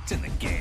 It's in the game.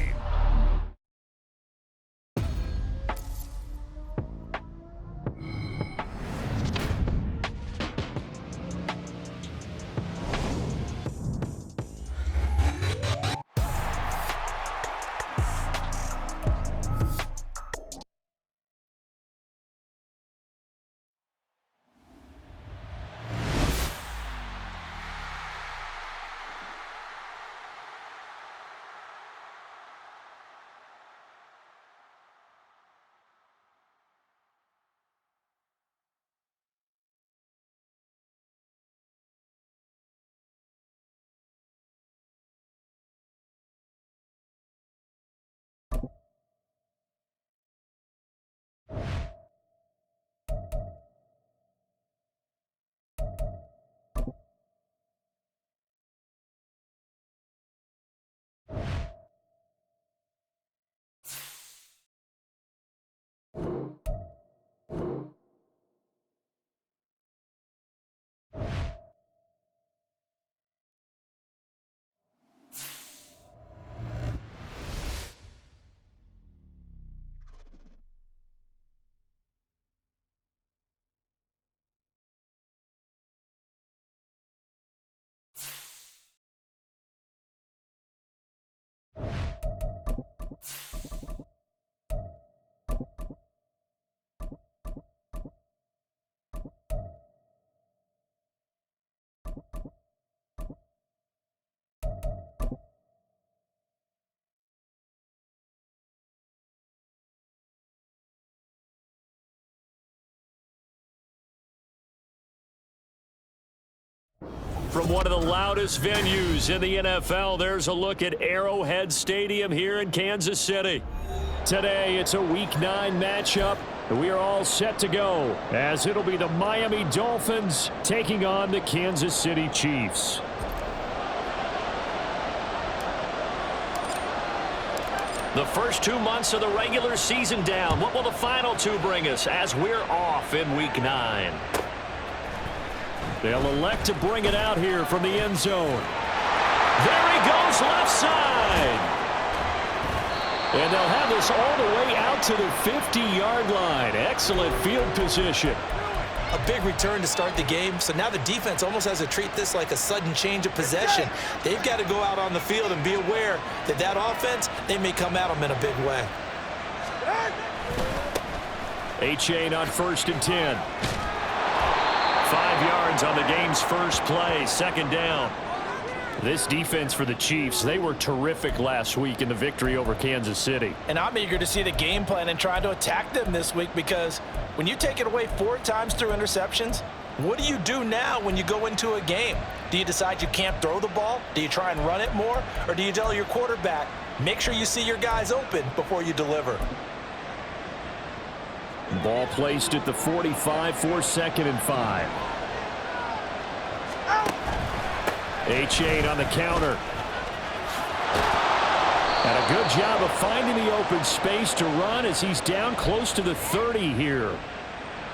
From one of the loudest venues in the NFL, there's a look at Arrowhead Stadium here in Kansas City. Today, it's a Week 9 matchup, and we are all set to go, as it'll be the Miami Dolphins taking on the Kansas City Chiefs. The first 2 months of the regular season down. What will the final 2 bring us as we're off in Week 9? They'll elect to bring it out here from the end zone. There he goes, left side. And they'll have this all the way out to the 50-yard line. Excellent field position. A big return to start the game, so now the defense almost has to treat this like a sudden change of possession. They've got to go out on the field and be aware that that offense, they may come at them in a big way. A-Chain on 1st and 10. 5 yards on the game's first play, second down. This defense for the Chiefs, they were terrific last week in the victory over Kansas City. And I'm eager to see the game plan and try to attack them this week, because when you take it away 4 times through interceptions, what do you do now when you go into a game? Do you decide you can't throw the ball? Do you try and run it more? Or do you tell your quarterback, make sure you see your guys open before you deliver? Ball placed at the 45 for 2nd and 5. A-Chain on the counter. And a good job of finding the open space to run as he's down close to the 30 here.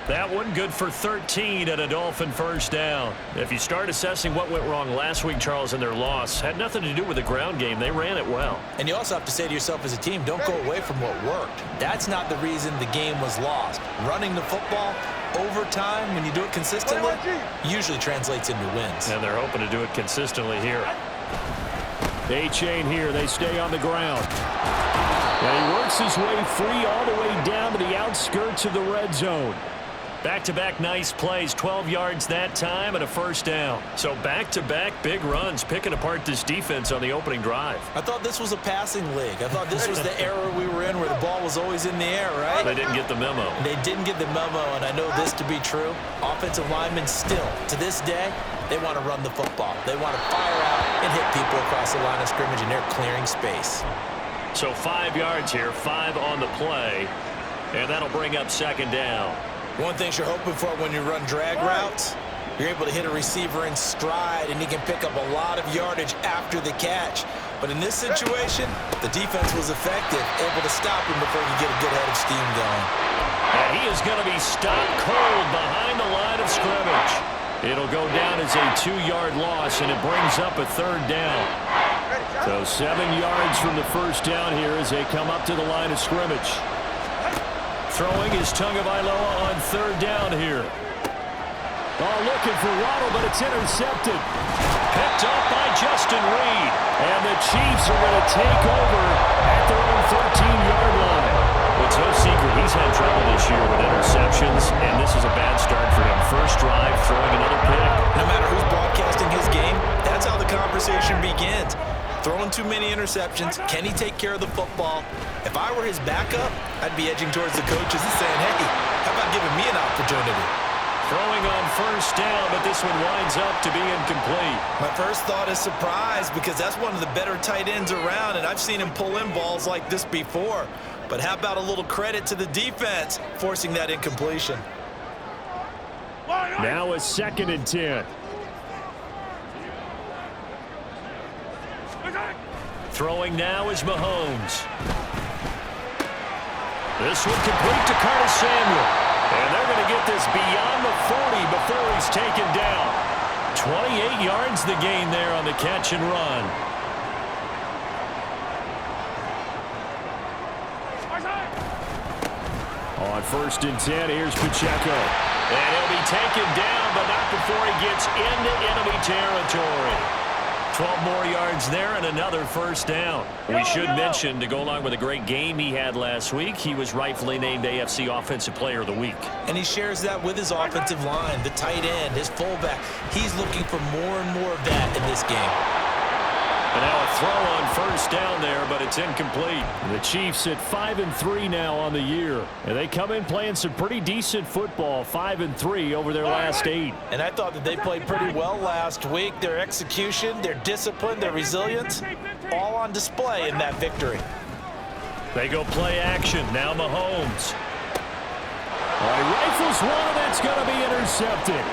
That one good for 13 and a Dolphin first down. If you start assessing what went wrong last week, Charles, in their loss, had nothing to do with the ground game. They ran it well. And you also have to say to yourself as a team, don't go away from what worked. That's not the reason the game was lost. Running the football over time, when you do it consistently, usually translates into wins. And they're hoping to do it consistently here. A-Chain here. They stay on the ground. And he works his way free all the way down to the outskirts of the red zone. Back-to-back nice plays, 12 yards that time and a first down. So back-to-back big runs, picking apart this defense on the opening drive. I thought this was a passing league. I thought this was the era we were in where the ball was always in the air, right? They didn't get the memo. They didn't get the memo, and I know this to be true. Offensive linemen still, to this day, they want to run the football. They want to fire out and hit people across the line of scrimmage, and they're clearing space. So 5 yards here, 5 on the play, and that'll bring up second down. One thing you're hoping for when you run drag routes, you're able to hit a receiver in stride, and he can pick up a lot of yardage after the catch. But in this situation, the defense was effective, able to stop him before he get a good head of steam going. And he is going to be stopped cold behind the line of scrimmage. It'll go down as a 2-yard loss, and it brings up a third down. So 7 yards from the first down here as they come up to the line of scrimmage. Throwing is Tagovailoa on third down here. Oh, looking for Waddle, but it's intercepted. Picked up by Justin Reed. And the Chiefs are going to take over at their own 13-yard line. It's no secret he's had trouble this year with interceptions, and this is a bad start for him. First drive, throwing another pick. No matter who's broadcasting his game, that's how the conversation begins. Throwing too many interceptions. Can he take care of the football? If I were his backup, I'd be edging towards the coaches and saying, hey, how about giving me an opportunity? Throwing on first down, but this one winds up to be incomplete. My first thought is surprise because that's one of the better tight ends around, and I've seen him pull in balls like this before. But how about a little credit to the defense forcing that incompletion? Now a 2nd and 10. Throwing now is Mahomes. This one complete to Curtis Samuel. And they're going to get this beyond the 40 before he's taken down. 28 yards the gain there on the catch and run. On 1st and 10, here's Pacheco. And he'll be taken down, but not before he gets into enemy territory. 12 more yards there and another first down. We should mention, to go along with a great game he had last week, he was rightfully named AFC Offensive Player of the Week. And he shares that with his offensive line, the tight end, his fullback. He's looking for more and more of that in this game. And now a throw on first down there, but it's incomplete. The Chiefs at 5-3 now on the year. And they come in playing some pretty decent football, 5-3 over their last 8. And I thought that they played pretty well last week. Their execution, their discipline, their resilience, all on display in that victory. They go play action. Now Mahomes. All right, rifles one, and it's going to be intercepted.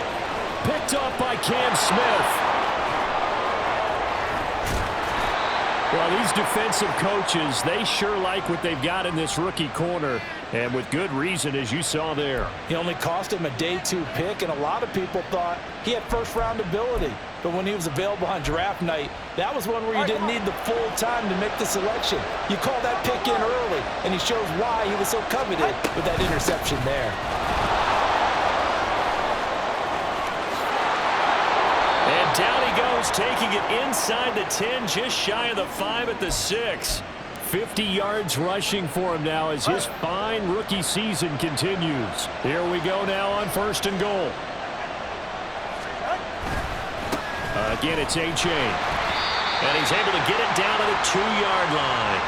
Picked off by Cam Smith. Well, these defensive coaches, they sure like what they've got in this rookie corner, and with good reason, as you saw there. He only cost him a day 2 pick, and a lot of people thought he had first-round ability. But when he was available on draft night, that was one where you didn't need the full time to make the selection. You call that pick in early, and he shows why he was so coveted with that interception there. And down he goes, taking it inside the 10, just shy of the 5 at the 6. 50 yards rushing for him now as his fine rookie season continues. Here we go now on 1st and goal. Again, it's A-Chain. And he's able to get it down to the 2-yard line.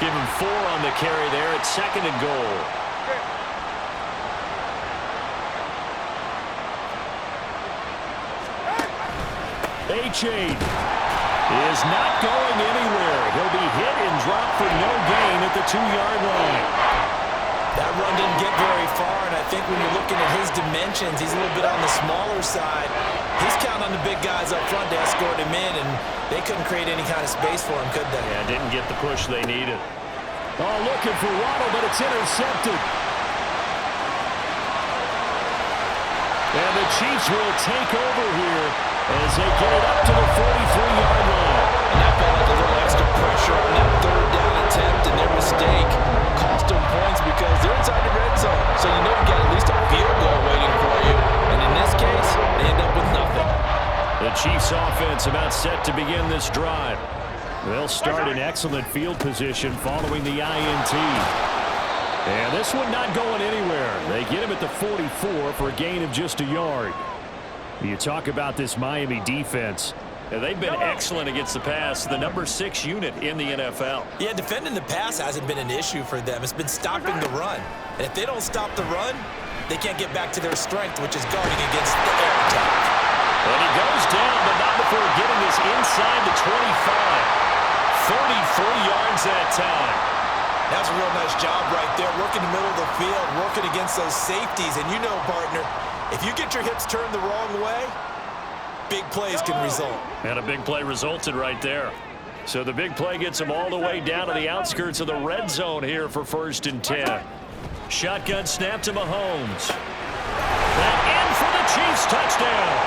Give him 4 on the carry there at 2nd and goal. A-Chain is not going anywhere. He'll be hit and dropped for no gain at the 2-yard line. That run didn't get very far, and I think when you're looking at his dimensions, he's a little bit on the smaller side. He's counting on the big guys up front to escort him in, and they couldn't create any kind of space for him, could they? Yeah, didn't get the push they needed. Oh, looking for Waddle, but it's intercepted. And the Chiefs will take over here as they get it up to the 43-yard line. And that felt like a little extra pressure on that 3rd down attempt, and their mistake cost them points because they're inside the red zone. So you know you got at least a field goal waiting for you. And in this case, they end up with nothing. The Chiefs offense about set to begin this drive. They'll start in excellent field position following the INT. And this one not going anywhere. They get him at the 44 for a gain of just a yard. You talk about this Miami defense. They've been excellent against the pass, the number 6 unit in the NFL. Yeah, defending the pass hasn't been an issue for them. It's been stopping the run. And if they don't stop the run, they can't get back to their strength, which is guarding against the air attack. And he goes down, but not before getting this inside the 25. 33 yards that time. That's a real nice job right there, working the middle of the field, working against those safeties. And you know, partner, if you get your hips turned the wrong way, big plays can result. And a big play resulted right there. So the big play gets them all the way down to the outskirts of the red zone here for 1st and 10. Shotgun snap to Mahomes. And in for the Chiefs touchdown.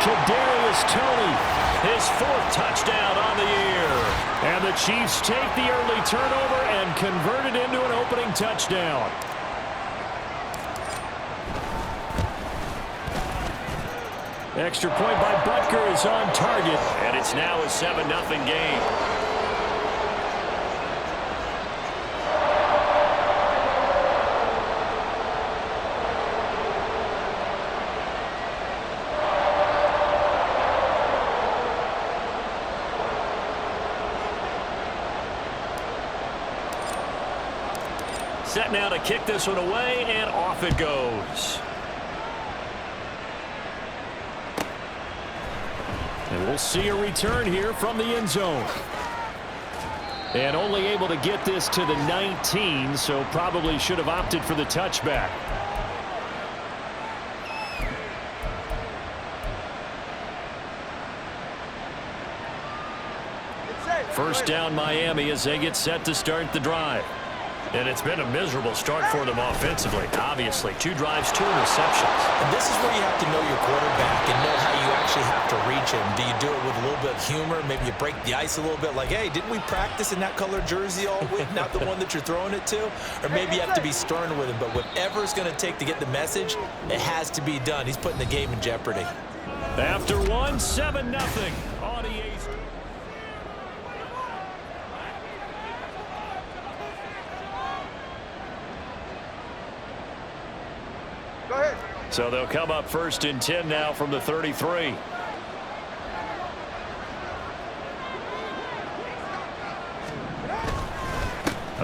Kadarius Toney, his 4th touchdown on the year. And the Chiefs take the early turnover and convert it into an opening touchdown. Extra point by Butker is on target, and it's now a 7-0 game. Set now to kick this one away, and off it goes. And we'll see a return here from the end zone. And only able to get this to the 19, so probably should have opted for the touchback. First down Miami as they get set to start the drive. And it's been a miserable start for them offensively. Obviously, 2 drives, 2 interceptions. And this is where you have to know your quarterback and know how you actually have to reach him. Do you do it with a little bit of humor? Maybe you break the ice a little bit like, hey, didn't we practice in that color jersey all week? Not the one that you're throwing it to? Or maybe you have to be stern with him. But whatever it's going to take to get the message, it has to be done. He's putting the game in jeopardy. After 1, 7-0 on EA. So they'll come up 1st and 10 now from the 33.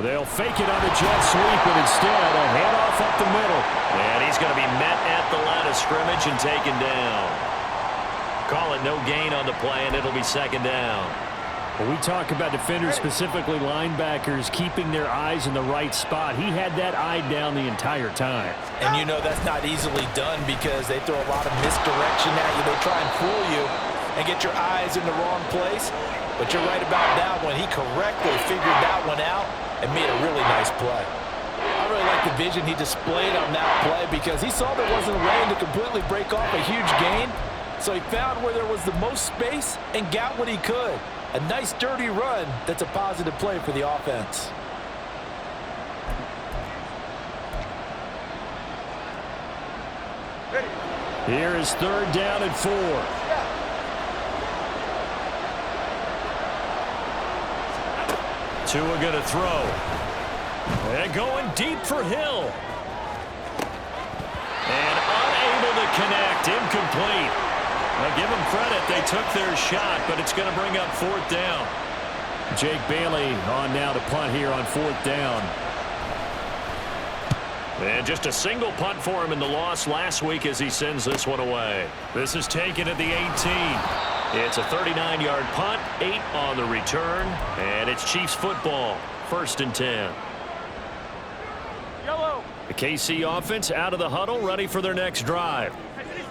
They'll fake it on the jet sweep, and instead a handoff up the middle. And he's going to be met at the line of scrimmage and taken down. Call it no gain on the play, and it'll be 2nd down. When we talk about defenders, specifically linebackers, keeping their eyes in the right spot, he had that eye down the entire time. And you know that's not easily done because they throw a lot of misdirection at you. They try and fool you and get your eyes in the wrong place. But you're right about that one. He correctly figured that one out and made a really nice play. I really like the vision he displayed on that play because he saw there wasn't a lane to completely break off a huge gain. So he found where there was the most space and got what he could. A nice dirty run that's a positive play for the offense. Here is 3rd down and 4. Tua going to throw. And going deep for Hill. And unable to connect. Incomplete. Well, give them credit. They took their shot, but it's going to bring up 4th down. Jake Bailey on now to punt here on 4th down. And just a single punt for him in the loss last week as he sends this one away. This is taken at the 18. It's a 39-yard punt, 8 on the return, and it's Chiefs football, 1st and 10. Yellow. The KC offense out of the huddle, ready for their next drive.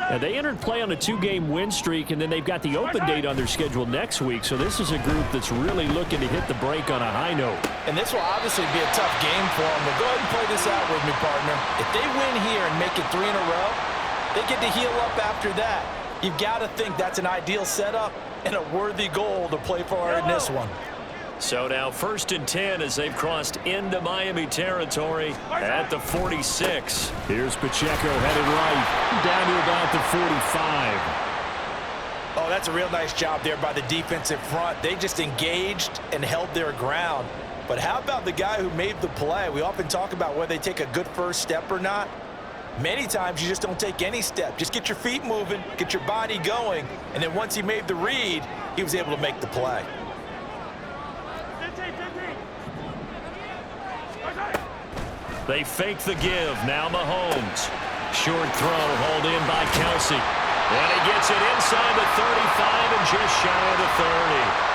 Now, they entered play on a 2-game win streak, and then they've got the open date on their schedule next week. So this is a group that's really looking to hit the break on a high note. And this will obviously be a tough game for them. But go ahead and play this out with me, partner. If they win here and make it 3 in a row, they get to heal up after that. You've got to think that's an ideal setup and a worthy goal to play for in this one. So now 1st and 10 as they've crossed into Miami territory at the 46. Here's Pacheco headed right down to about the 45. Oh, that's a real nice job there by the defensive front. They just engaged and held their ground. But how about the guy who made the play? We often talk about whether they take a good first step or not. Many times you just don't take any step. Just get your feet moving, get your body going, and then once he made the read, he was able to make the play. They fake the give. Now Mahomes. Short throw hauled in by Kelsey. And he gets it inside the 35 and just shy of the 30.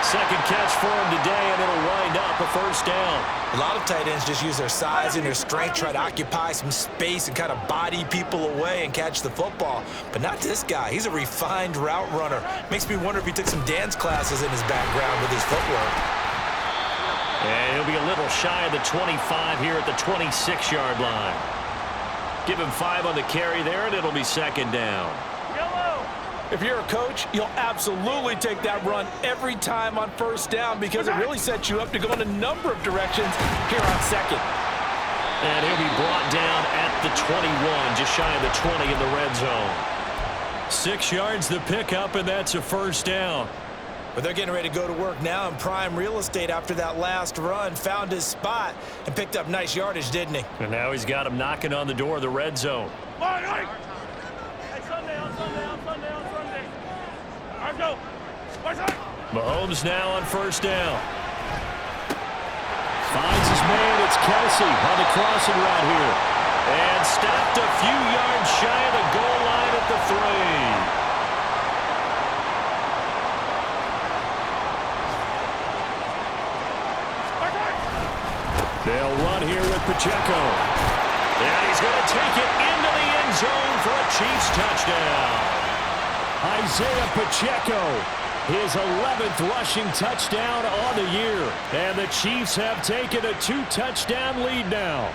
Second catch for him today, and it'll wind up a 1st down. A lot of tight ends just use their size and their strength, try to occupy some space and kind of body people away and catch the football. But not this guy. He's a refined route runner. Makes me wonder if he took some dance classes in his background with his footwork. And he'll be a little shy of the 25 here at the 26-yard line. Give him 5 on the carry there, and it'll be 2nd down. Yellow. If you're a coach, you'll absolutely take that run every time on first down because it really sets you up to go in a number of directions here on second. And he'll be brought down at the 21, just shy of the 20 in the red zone. 6 yards the pickup, and that's a first down. But they're getting ready to go to work now in prime real estate after that last run. Found his spot and picked up nice yardage, didn't he? And now he's got him knocking on the door of the red zone. Mahomes now on first down. Finds his man. It's Kelsey on the crossing route here. And stopped a few yards shy of the goal line at the 3. They'll run here with Pacheco. And he's going to take it into the end zone for a Chiefs touchdown. Isaiah Pacheco, his 11th rushing touchdown on the year. And the Chiefs have taken a 2-touchdown lead now.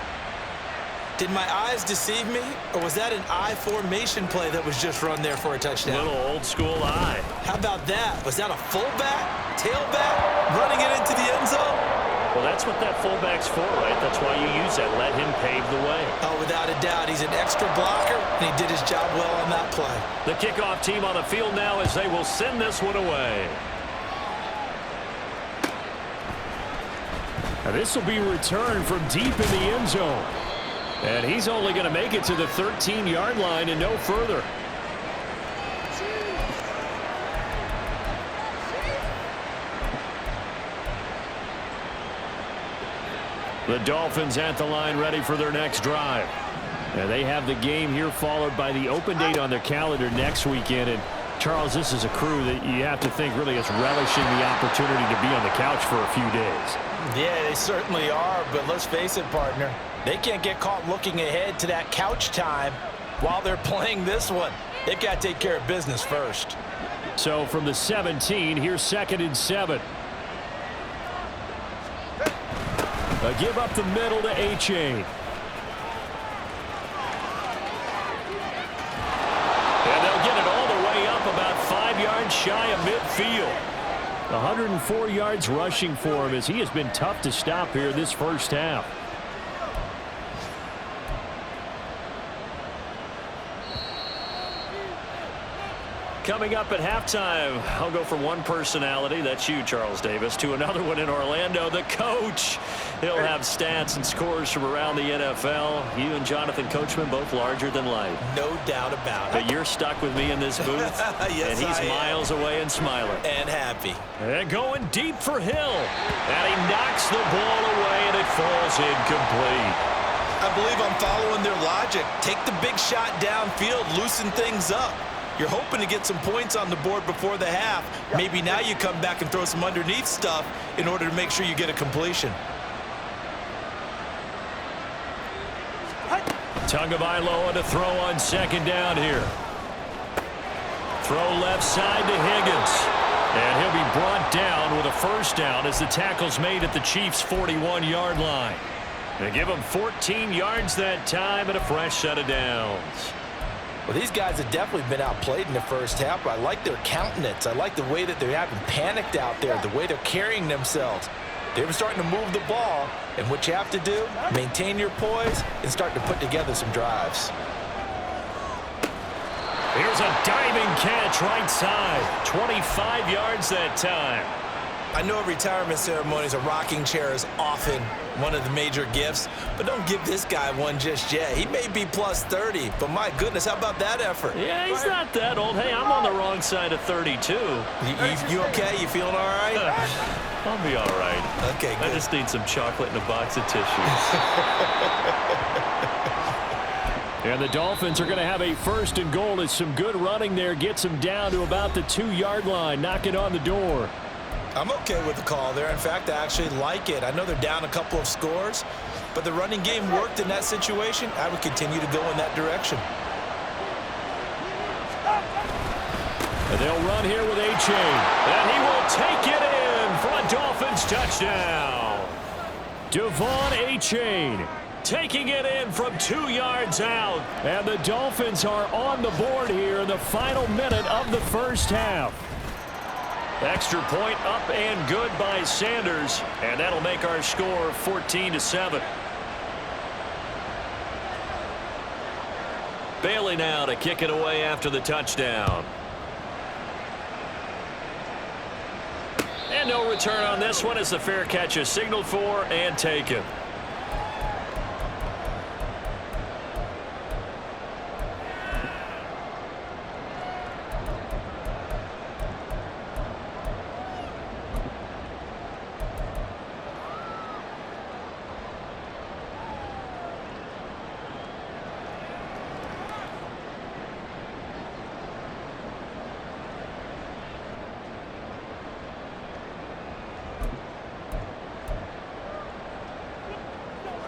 Did my eyes deceive me, or was that an I formation play that was just run there for a touchdown? Little old school eye. How about that? Was that a fullback, tailback, running it into the end zone? Well, that's what that fullback's for, right? That's why you use that. Let him pave the way. Oh, without a doubt. He's an extra blocker, and he did his job well on that play. The kickoff team on the field now as they will send this one away. Now, this will be returned from deep in the end zone. And he's only going to make it to the 13-yard line and no further. The Dolphins at the line ready for their next drive. And they have the game here followed by the open date on their calendar next weekend. And Charles, this is a crew that you have to think really is relishing the opportunity to be on the couch for a few days. Yeah, they certainly are, but let's face it, partner. They can't get caught looking ahead to that couch time while they're playing this one. They've got to take care of business first. So from the 17, here's 2nd and 7. A give up the middle to A-Chain. And they'll get it all the way up about 5 yards shy of midfield. 104 yards rushing for him as he has been tough to stop here this first half. Coming up at halftime, I'll go from one personality, that's you, Charles Davis, to another one in Orlando, the coach. He'll have stats and scores from around the NFL. You and Jonathan Coachman both larger than life. No doubt about it. But you're stuck with me in this booth, yes, and he's miles away and smiling. And happy. And going deep for Hill. And he knocks the ball away, and it falls incomplete. I believe I'm following their logic. Take the big shot downfield, loosen things up. You're hoping to get some points on the board before the half. Maybe now you come back and throw some underneath stuff in order to make sure you get a completion. Tagovailoa to throw on 2nd down here. Throw left side to Higgins. And he'll be brought down with a first down as the tackle's made at the Chiefs' 41-yard line. They give him 14 yards that time and a fresh set of downs. Well, these guys have definitely been outplayed in the first half, but I like their countenance. I like the way that they're having panicked out there, the way they're carrying themselves. They're starting to move the ball, and what you have to do, maintain your poise and start to put together some drives. Here's a diving catch right side. 25 yards that time. I know at retirement ceremonies, a rocking chair is often one of the major gifts, but don't give this guy one just yet. He may be plus 30, but my goodness, how about that effort? Yeah, he's not that old. Hey, I'm on the wrong side of 32. You okay? You feeling all right? I'll be all right. Okay, good. I just need some chocolate and a box of tissues. And the Dolphins are going to have a 1st and goal as some good running there gets them down to about the 2-yard line, knocking on the door. I'm okay with the call there. In fact, I actually like it. I know they're down a couple of scores, but the running game worked in that situation. I would continue to go in that direction. And they'll run here with A-Chain. And he will take it in for a Dolphins touchdown. Devon A-Chain taking it in from 2 yards out. And the Dolphins are on the board here in the final minute of the first half. Extra point up and good by Sanders, and that'll make our score 14-7. Bailey now to kick it away after the touchdown. And no return on this one as the fair catch is signaled for and taken.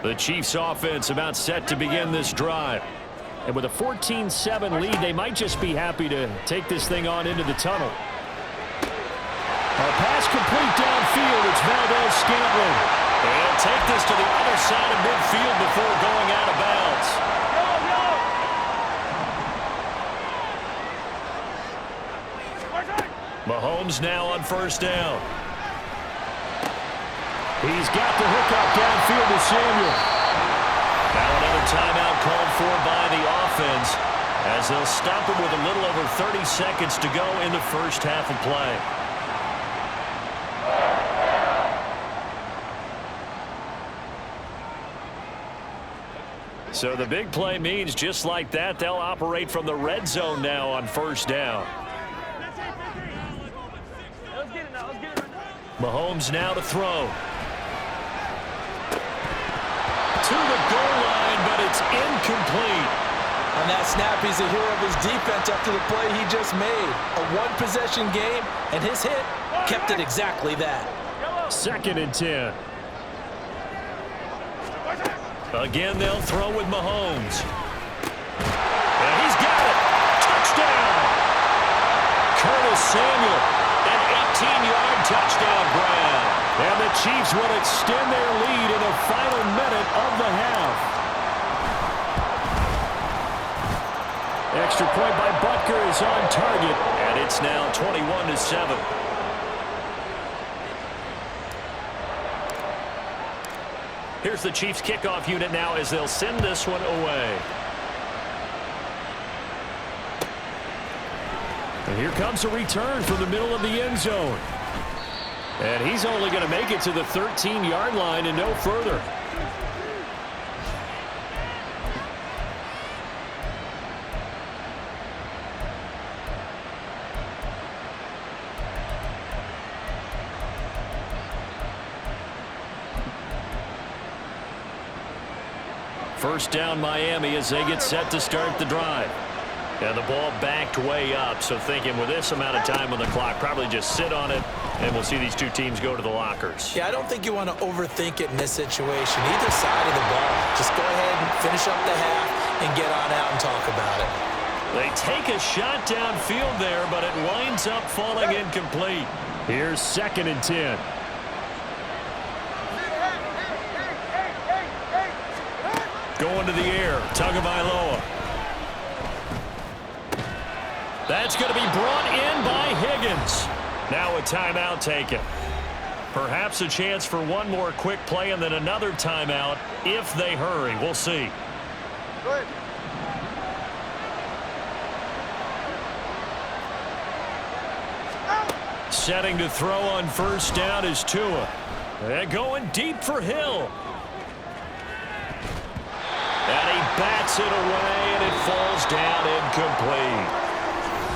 The Chiefs offense about set to begin this drive. And with a 14-7 lead, they might just be happy to take this thing on into the tunnel. A pass complete downfield. It's Valdez-Scantling. They'll take this to the other side of midfield before going out of bounds. Mahomes now on first down. He's got the hook up downfield to Samuel. Now another timeout called for by the offense as they'll stop him with a little over 30 seconds to go in the first half of play. So the big play means just like that, they'll operate from the red zone now on first down. Mahomes now to throw. To the goal line, but it's incomplete. On that snap, he's a hero of his defense after the play he just made. A one-possession game, and his hit kept it exactly that. 2nd and 10. Again, they'll throw with Mahomes. And he's got it. Touchdown. Curtis Samuel, an 18-yard touchdown grab. And the Chiefs will extend their lead in the final minute of the half. Extra point by Butker is on target, and it's now 21-7. Here's the Chiefs kickoff unit now as they'll send this one away. And here comes a return from the middle of the end zone. And he's only going to make it to the 13-yard line and no further. First down Miami as they get set to start the drive. And the ball backed way up, so thinking with this amount of time on the clock, probably just sit on it, and we'll see these two teams go to the lockers. Yeah, I don't think you want to overthink it in this situation. Either side of the ball, just go ahead and finish up the half and get on out and talk about it. They take a shot downfield there, but it winds up falling incomplete. Here's 2nd and 10. Going to the air, Tagovailoa. That's going to be brought in by Higgins. Now a timeout taken. Perhaps a chance for one more quick play and then another timeout if they hurry. We'll see. Good. Setting to throw on first down is Tua. And going deep for Hill. And he bats it away, and it falls down incomplete.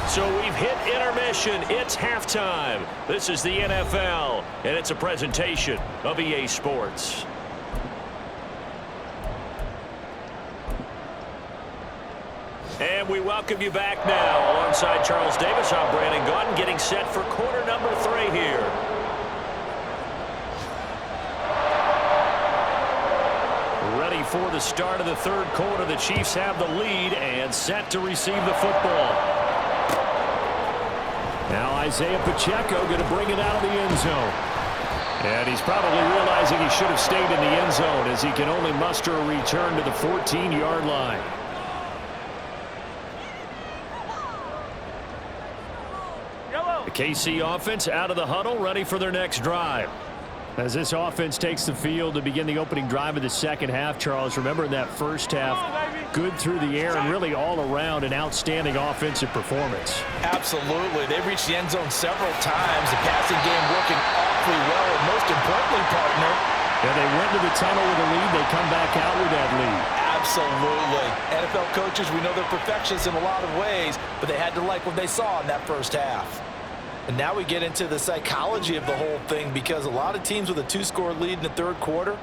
So we've hit intermission. It's halftime. This is the NFL, and it's a presentation of EA Sports. And we welcome you back now. Alongside Charles Davis, I'm Brandon Gaudin, getting set for quarter number 3 here. Ready for the start of the third quarter. The Chiefs have the lead and set to receive the football. Now Isaiah Pacheco going to bring it out of the end zone. And he's probably realizing he should have stayed in the end zone as he can only muster a return to the 14-yard line. The KC offense out of the huddle, ready for their next drive. As this offense takes the field to begin the opening drive of the second half, Charles, remember in that first half, good through the air and really all around an outstanding offensive performance. Absolutely. They reached the end zone several times. The passing game working awfully well, and most importantly, partner, yeah, they went to the tunnel with a lead. They come back out with that lead. Absolutely. NFL coaches, we know they're perfectionists in a lot of ways, but they had to like what they saw in that first half. And now we get into the psychology of the whole thing, because a lot of teams with a 2-score lead in the third quarter,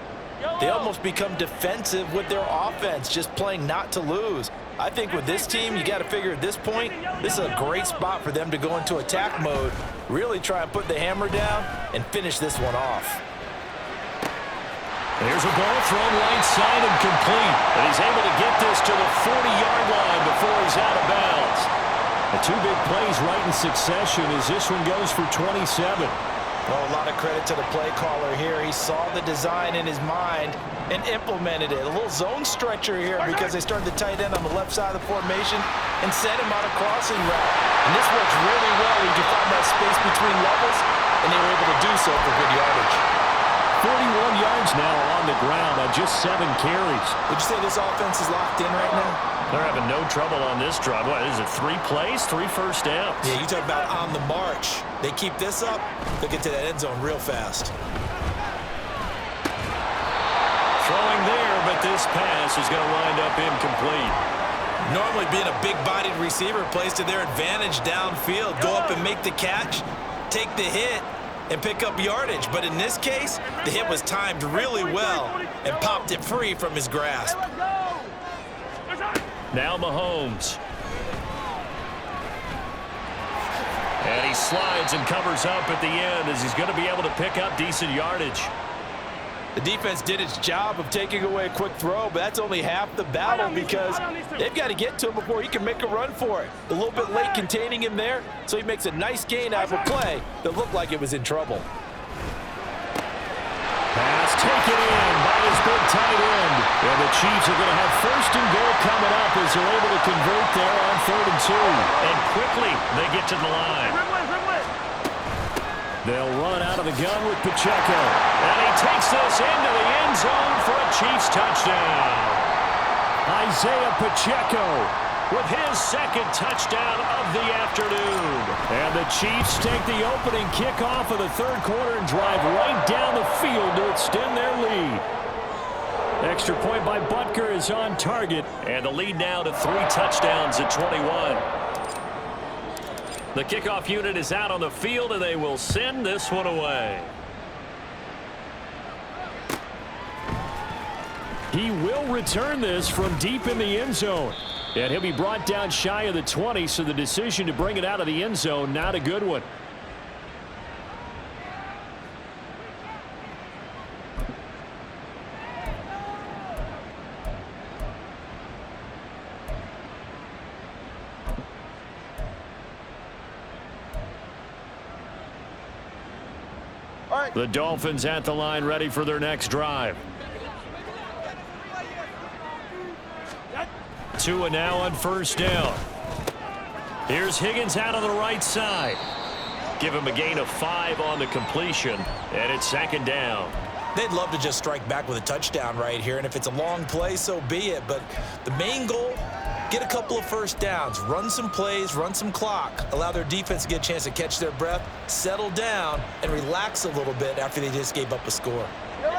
they almost become defensive with their offense, just playing not to lose. I think with this team, you got to figure at this point, this is a great spot for them to go into attack mode, really try and put the hammer down and finish this one off. There's a ball thrown right side and complete. And he's able to get this to the 40-yard line before he's out of bounds. The two big plays right in succession as this one goes for 27. Well, a lot of credit to the play caller here. He saw the design in his mind and implemented it. A little zone stretcher here because they started the tight end on the left side of the formation and sent him on a crossing route. And this works really well. You can find that space between levels, and they were able to do so for good yardage. 41 yards now on the ground on just 7 carries. Would you say this offense is locked in right now? They're having no trouble on this drive. What is it, 3 plays, 3 first downs? Yeah, you talk about on the march. They keep this up, they'll get to that end zone real fast. Throwing there, but this pass is going to wind up incomplete. Normally being a big-bodied receiver plays to their advantage downfield. Go up and make the catch, take the hit, and pick up yardage. But in this case, the hit was timed really well and popped it free from his grasp. Now Mahomes. And he slides and covers up at the end as he's going to be able to pick up decent yardage. The defense did its job of taking away a quick throw, but that's only half the battle because they've got to get to him before he can make a run for it. A little bit late containing him there, so he makes a nice gain out of a play that looked like it was in trouble. Pass taken in by his big tight end. And the Chiefs are going to have 1st and goal coming up as they're able to convert there on 3rd and 2. And quickly they get to the line. They'll run out of the gun with Pacheco. And he takes this into the end zone for a Chiefs touchdown. Isaiah Pacheco with his 2nd touchdown of the afternoon. And the Chiefs take the opening kickoff of the 3rd quarter and drive right down the field to extend their lead. Extra point by Butker is on target, and the lead now to 3 touchdowns at 21. The kickoff unit is out on the field, and they will send this one away. He will return this from deep in the end zone. And he'll be brought down shy of the 20, so the decision to bring it out of the end zone, not a good one. The Dolphins at the line, ready for their next drive. Tua now on 1st down. Here's Higgins out on the right side. Give him a gain of 5 on the completion, and it's 2nd down. They'd love to just strike back with a touchdown right here, and if it's a long play, so be it. But the main goal, get a couple of 1st downs, run some plays, run some clock, allow their defense to get a chance to catch their breath, settle down, and relax a little bit after they just gave up a score.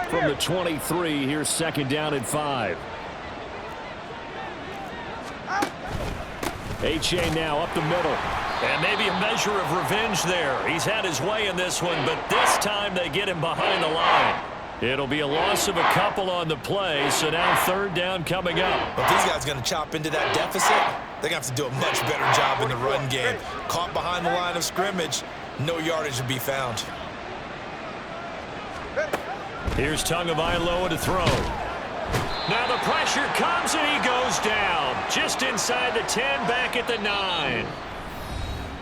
From the 23, here's 2nd down and 5. H.A. now up the middle. And maybe a measure of revenge there. He's had his way in this one, but this time they get him behind the line. It'll be a loss of a couple on the play, so now 3rd down coming up. If these guys are going to chop into that deficit, they're going to have to do a much better job in the run game. Caught behind the line of scrimmage, no yardage to be found. Here's Tagovailoa to throw. Now the pressure comes and he goes down. Just inside the 10, back at the 9.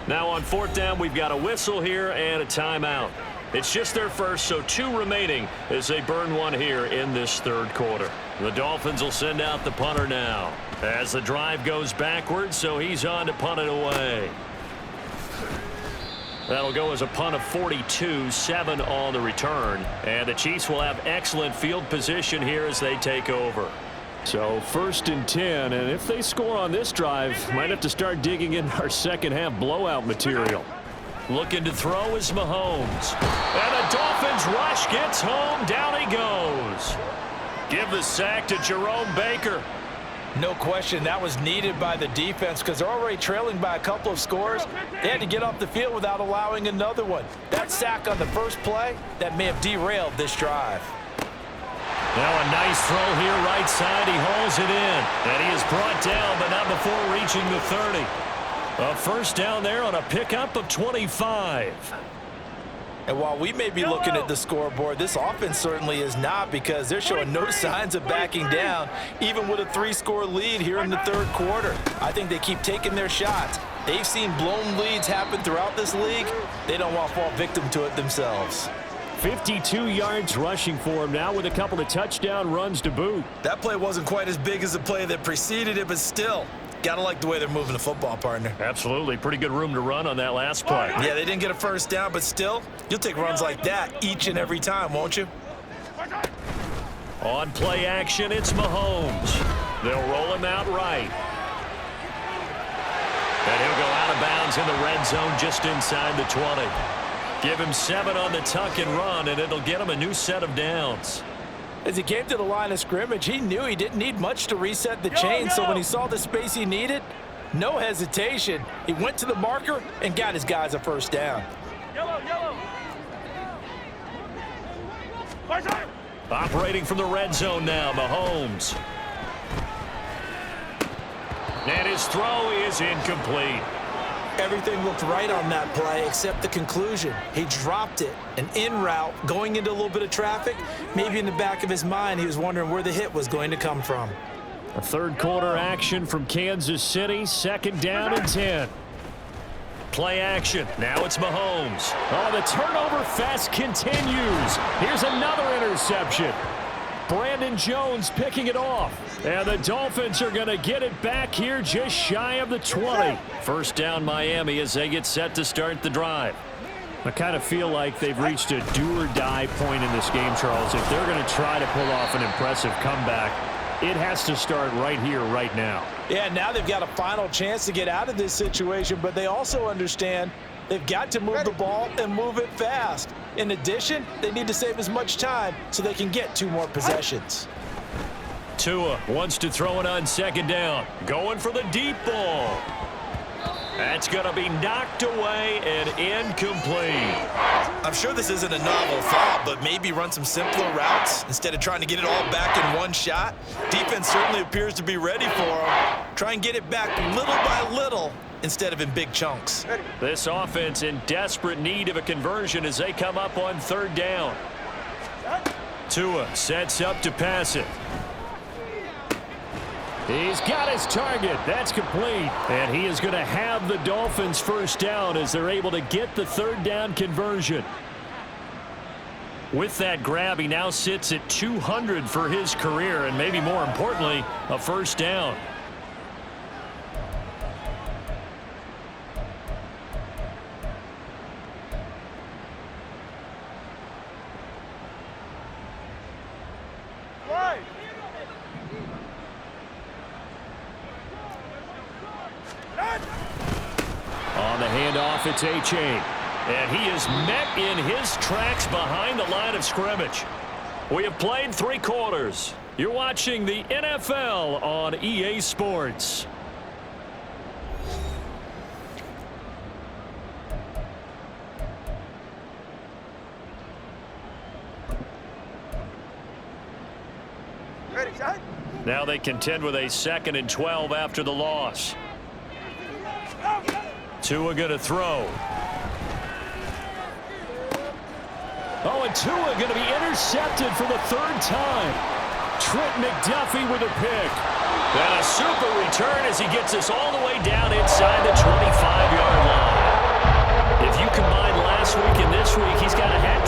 Now on 4th down, we've got a whistle here and a timeout. It's just their first, so 2 remaining as they burn one here in this third quarter. The Dolphins will send out the punter now as the drive goes backwards, so he's on to punt it away. That'll go as a punt of 42, 7 on the return. And the Chiefs will have excellent field position here as they take over. So 1st and 10, and if they score on this drive, might have to start digging in our second half blowout material. Looking to throw is Mahomes. And the Dolphins rush gets home. Down he goes. Give the sack to Jerome Baker. No question that was needed by the defense because they're already trailing by a couple of scores. They had to get off the field without allowing another one. That sack on the first play, that may have derailed this drive. Now a nice throw here right side. He hauls it in. And he is brought down, but not before reaching the 30. A first down there on a pickup of 25. And while we may be looking at the scoreboard, this offense certainly is not because they're showing no signs of backing down, even with a 3-score lead here in the third quarter. I think they keep taking their shots. They've seen blown leads happen throughout this league. They don't want to fall victim to it themselves. 52 yards rushing for him now with a couple of touchdown runs to boot. That play wasn't quite as big as the play that preceded it, but still. Gotta like the way they're moving the football, partner. Absolutely. Pretty good room to run on that last play. Yeah, they didn't get a first down, but still, you'll take runs like that each and every time, won't you? On play action, it's Mahomes. They'll roll him out right. And he'll go out of bounds in the red zone just inside the 20. Give him 7 on the tuck and run, and it'll get him a new set of downs. As he came to the line of scrimmage, he knew he didn't need much to reset the chain, so when he saw the space he needed, no hesitation. He went to the marker and got his guys a first down. Operating from the red zone now, Mahomes. And his throw is incomplete. Everything looked right on that play except the conclusion. He dropped it, an in route, going into a little bit of traffic. Maybe in the back of his mind, he was wondering where the hit was going to come from. A third quarter action from Kansas City, 2nd down and 10. Play action. Now it's Mahomes. Oh, the turnover fest continues. Here's another interception. Brandon Jones picking it off. And the Dolphins are going to get it back here just shy of the 20. First down Miami as they get set to start the drive. I kind of feel like they've reached a do-or-die point in this game, Charles. If they're going to try to pull off an impressive comeback, it has to start right here, right now. Yeah, now they've got a final chance to get out of this situation, but they also understand they've got to move the ball and move it fast. In addition, they need to save as much time so they can get 2 more possessions. Tua wants to throw it on 2nd down. Going for the deep ball. That's going to be knocked away and incomplete. I'm sure this isn't a novel thought, but maybe run some simpler routes instead of trying to get it all back in one shot. Defense certainly appears to be ready for them. Try and get it back little by little instead of in big chunks. This offense in desperate need of a conversion as they come up on 3rd down. Tua sets up to pass it. He's got his target. That's complete. And he is going to have the Dolphins first down as they're able to get the 3rd down conversion. With that grab, he now sits at 200 for his career, and maybe more importantly, a first down. On the handoff, it's A-Chain. And he is met in his tracks behind the line of scrimmage. We have played 3 quarters. You're watching the NFL on EA Sports. Now they contend with a 2nd and 12 after the loss. Tua going to throw. Oh, and Tua going to be intercepted for the 3rd time. Trent McDuffie with a pick. And a super return as he gets us all the way down inside the 25-yard line. If you combine last week and this week, he's got a hat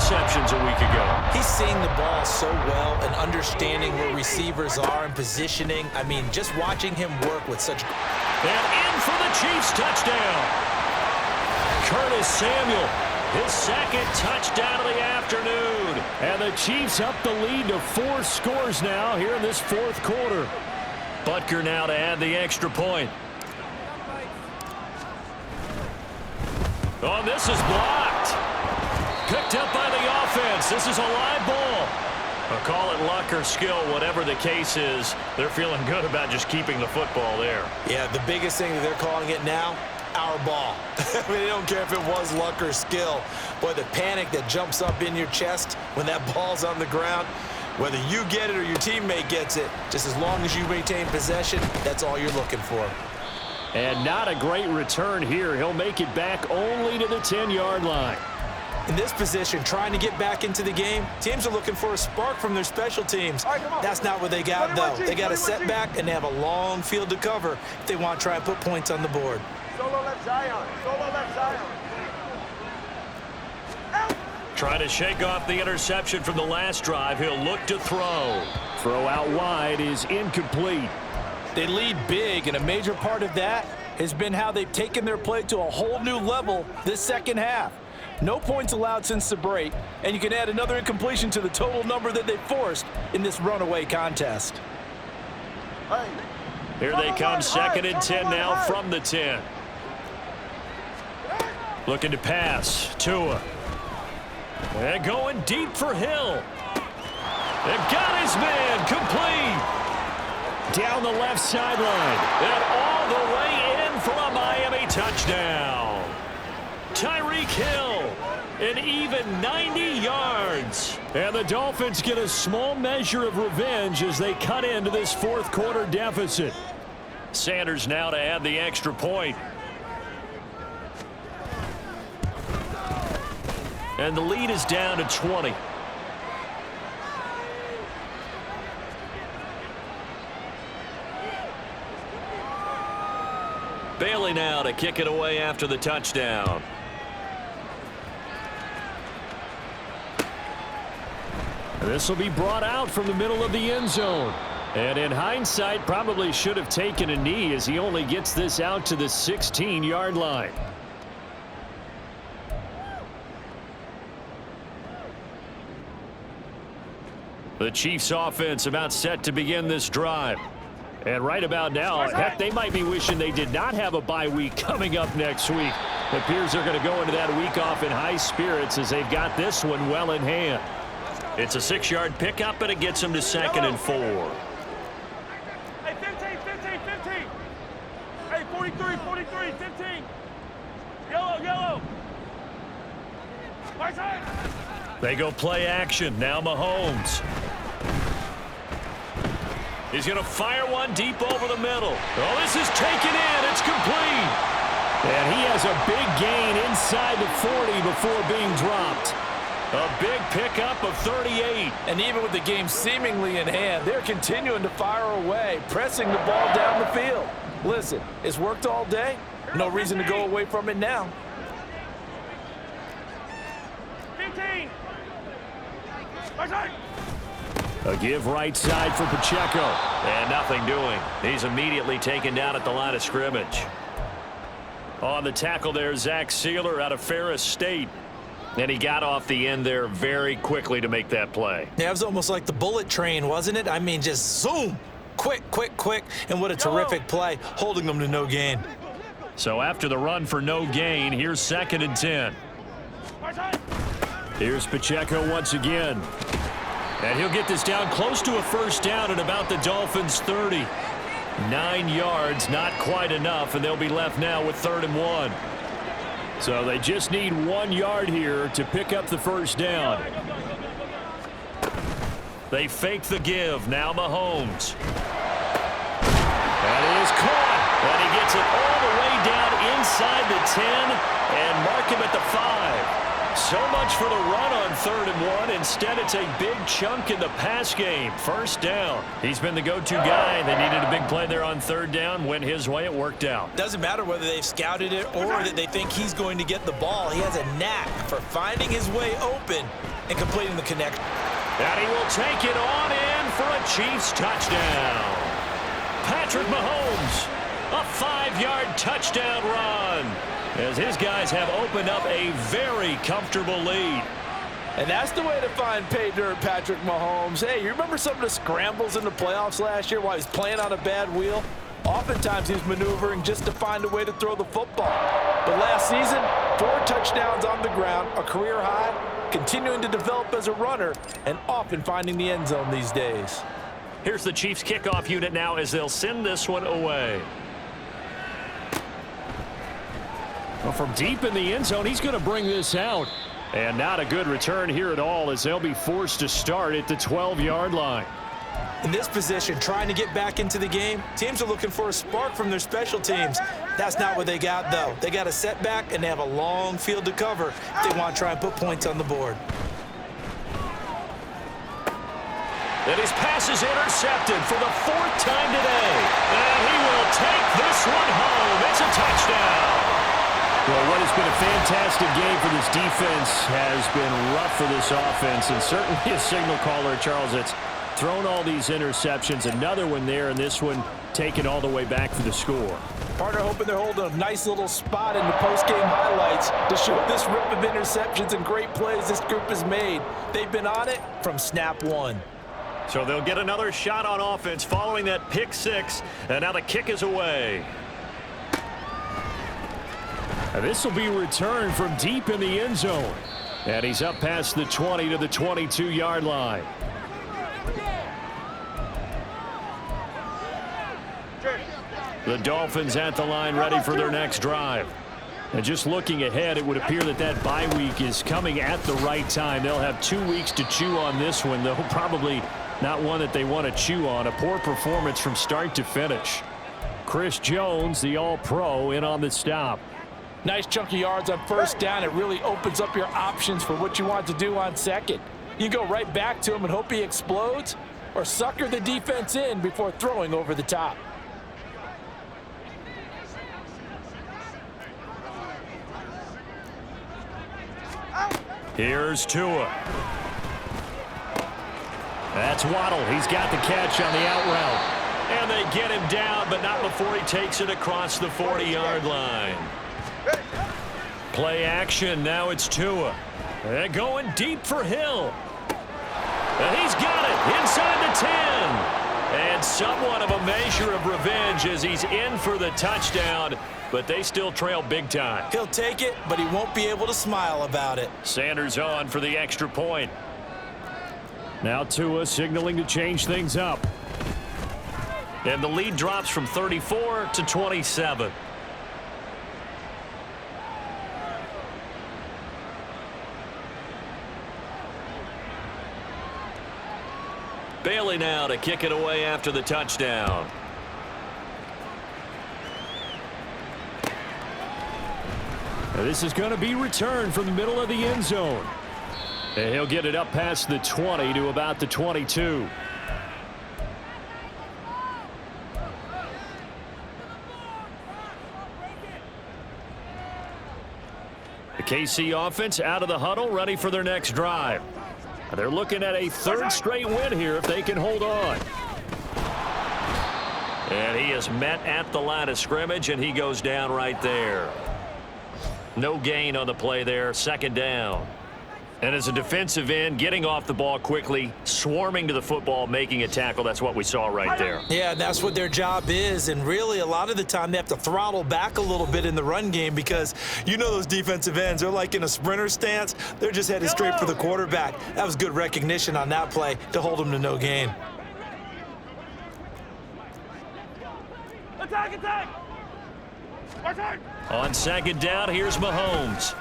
interceptions a week ago. He's seeing the ball so well and understanding where receivers are and positioning. I mean, just watching him work with such... And in for the Chiefs touchdown. Curtis Samuel, his second touchdown of the afternoon. And the Chiefs up the lead to 4 scores now here in this fourth quarter. Butker now to add the extra point. Oh, this is blocked. Picked up by the offense. This is a live ball. I'll call it luck or skill, whatever the case is. They're feeling good about just keeping the football there. Yeah, the biggest thing that they're calling it now, our ball. I mean, they don't care if it was luck or skill. But the panic that jumps up in your chest when that ball's on the ground, whether you get it or your teammate gets it, just as long as you maintain possession, that's all you're looking for. And not a great return here. He'll make it back only to the 10-yard line. In this position, trying to get back into the game, teams are looking for a spark from their special teams. That's not what they got, though. They got a setback, and they have a long field to cover if they want to try and put points on the board. Solo left Zion. Solo left Zion. Trying to shake off the interception from the last drive. He'll look to throw. Throw out wide is incomplete. They lead big, and a major part of that has been how they've taken their play to a whole new level this second half. No points allowed since the break, and you can add another incompletion to the total number that they forced in this runaway contest. Here they come, 2nd and 10 now from the 10. Looking to pass. Tua. And going deep for Hill. They've got his man complete. Down the left sideline. And all the way in for a Miami touchdown. Tyreek Hill, an even 90 yards. And the Dolphins get a small measure of revenge as they cut into this fourth quarter deficit. Sanders now to add the extra point. And the lead is down to 20. Bailey now to kick it away after the touchdown. This will be brought out from the middle of the end zone. And in hindsight, probably should have taken a knee as he only gets this out to the 16-yard line. The Chiefs offense about set to begin this drive. And right about now, heck, they might be wishing they did not have a bye week coming up next week. It appears they're going to go into that week off in high spirits as they've got this one well in hand. It's a 6-yard pickup, and it gets them to 2nd and 4. Hey, 15, 15, 15. Hey, 43, 43, 15. Yellow, yellow. Right side. They go play action. Now Mahomes. He's going to fire one deep over the middle. Oh, this is taken in. It's complete. And he has a big gain inside the 40 before being dropped. A big pickup of 38. And even with the game seemingly in hand, they're continuing to fire away, pressing the ball down the field. Listen, it's worked all day. No reason to go away from it now. 15. Right side. A give right side for Pacheco. And nothing doing. He's immediately taken down at the line of scrimmage. On the tackle there, Zach Sealer out of Ferris State. And he got off the end there very quickly to make that play. Yeah, it was almost like the bullet train, wasn't it? I mean, just zoom. Quick, quick, quick. And what a terrific play, holding them to no gain. So after the run for no gain, here's 2nd and 10. Right side. Here's Pacheco once again. And he'll get this down close to a first down at about the Dolphins' 30. 9 yards, not quite enough, and they'll be left now with 3rd and 1. So they just need 1 yard here to pick up the first down. They fake the give. Now Mahomes. And it is caught. And he gets it all the way down inside the 10 and mark him at the 5. So much for the run on 3rd and 1. Instead, it's a big chunk in the pass game. First down. He's been the go-to guy. They needed a big play there on 3rd down. Went his way. It worked out. Doesn't matter whether they've scouted it or that they think he's going to get the ball. He has a knack for finding his way open and completing the connection. And he will take it on in for a Chiefs touchdown. Patrick Mahomes, a 5-yard touchdown run, as his guys have opened up a very comfortable lead. And that's the way to find pay dirt, Patrick Mahomes. Hey, you remember some of the scrambles in the playoffs last year while he was playing on a bad wheel? Oftentimes he's maneuvering just to find a way to throw the football. But last season, 4 touchdowns on the ground, a career high, continuing to develop as a runner, and often finding the end zone these days. Here's the Chiefs kickoff unit now as they'll send this one away. Well, from deep in the end zone, he's going to bring this out. And not a good return here at all as they'll be forced to start at the 12-yard line. In this position, trying to get back into the game, teams are looking for a spark from their special teams. That's not what they got, though. They got a setback, and they have a long field to cover if they want to try and put points on the board. And his pass is intercepted for the 4th time today. And he will take this one home. It's a touchdown. Well, what has been a fantastic game for this defense has been rough for this offense, and certainly a signal caller, Charles, that's thrown all these interceptions. Another one there, and this one taken all the way back for the score. Partner hoping they're holding a nice little spot in the post-game highlights to show this rip of interceptions and great plays this group has made. They've been on it from snap one. So they'll get another shot on offense following that pick 6, and now the kick is away. And this will be returned from deep in the end zone. And he's up past the 20 to the 22-yard line. The Dolphins at the line ready for their next drive. And just looking ahead, it would appear that that bye week is coming at the right time. They'll have 2 weeks to chew on this one, though probably not one that they want to chew on. A poor performance from start to finish. Chris Jones, the All-Pro, in on the stop. Nice chunk of yards on first down. It really opens up your options for what you want to do on second. You go right back to him and hope he explodes, or sucker the defense in before throwing over the top. Here's Tua. That's Waddle. He's got the catch on the out route. And they get him down, but not before he takes it across the 40-yard line. Play action. Now it's Tua. They're going deep for Hill. And he's got it inside the 10. And somewhat of a measure of revenge as he's in for the touchdown, but they still trail big time. He'll take it, but he won't be able to smile about it. Sanders on for the extra point. Now Tua signaling to change things up. And the lead drops from 34 to 27. Bailey now to kick it away after the touchdown. Now this is going to be returned from the middle of the end zone. And he'll get it up past the 20 to about the 22. The KC offense out of the huddle, ready for their next drive. They're looking at a 3rd straight win here if they can hold on. And he is met at the line of scrimmage, and he goes down right there. No gain on the play there, 2nd down. And as a defensive end, getting off the ball quickly, swarming to the football, making a tackle, that's what we saw right there. Yeah, and that's what their job is. And really, a lot of the time, they have to throttle back a little bit in the run game because you know those defensive ends, they're like in a sprinter stance. They're just headed straight for the quarterback. That was good recognition on that play to hold them to no gain. Attack, attack! Attack! On 2nd down, here's Mahomes.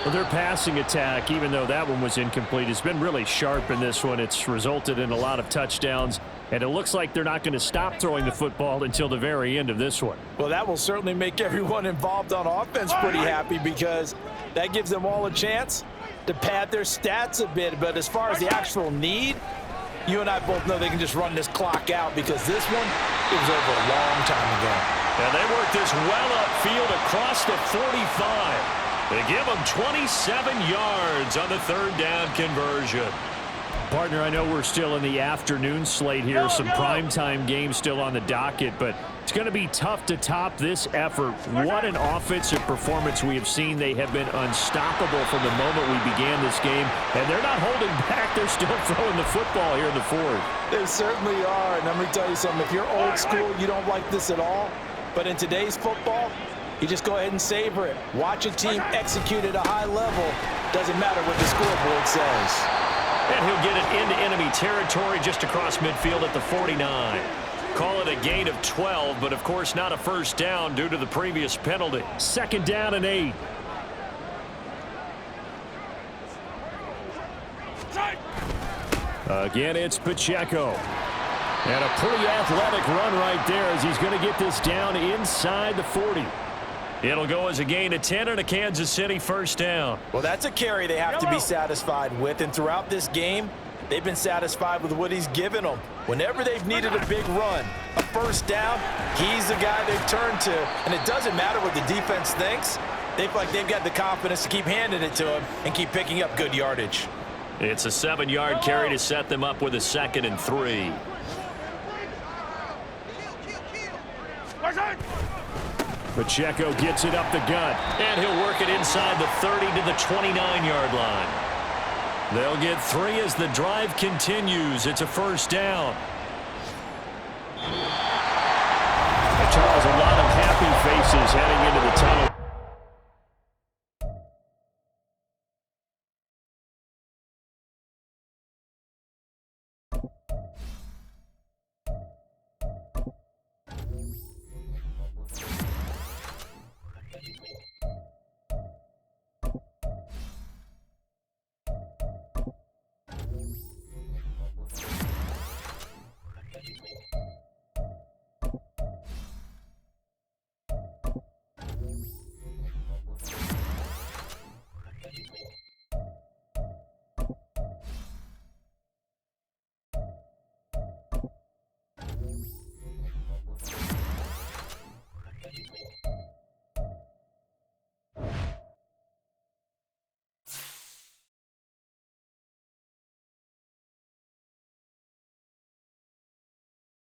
Well, their passing attack, even though that one was incomplete, has been really sharp in this one. It's resulted in a lot of touchdowns, and it looks like they're not going to stop throwing the football until the very end of this one. Well, that will certainly make everyone involved on offense pretty happy because that gives them all a chance to pad their stats a bit. But as far as the actual need, you and I both know they can just run this clock out because this one was over a long time ago. And they work this well upfield across the 45. They give him 27 yards on the third down conversion. Partner, I know we're still in the afternoon slate here. Some primetime games still on the docket, but it's going to be tough to top this effort. What an offensive performance we have seen. They have been unstoppable from the moment we began this game, and they're not holding back. They're still throwing the football here in the fourth. They certainly are, and let me tell you something. If you're old school, you don't like this at all, but in today's football, you just go ahead and savor it. Watch a team execute at a high level. Doesn't matter what the scoreboard says. And he'll get it into enemy territory just across midfield at the 49. Call it a gain of 12, but of course not a first down due to the previous penalty. Second down and 8. Again, it's Pacheco. And a pretty athletic run right there as he's going to get this down inside the 40. It'll go as a gain of 10 and a Kansas City first down. Well, that's a carry they have to be satisfied with, and throughout this game, they've been satisfied with what he's given them. Whenever they've needed a big run, a first down, he's the guy they've turned to, and it doesn't matter what the defense thinks. They feel like they've got the confidence to keep handing it to him and keep picking up good yardage. It's a 7-yard carry to set them up with a 2nd and 3. Pacheco gets it up the gut, and he'll work it inside the 30 to the 29-yard line. They'll get 3 as the drive continues. It's a first down.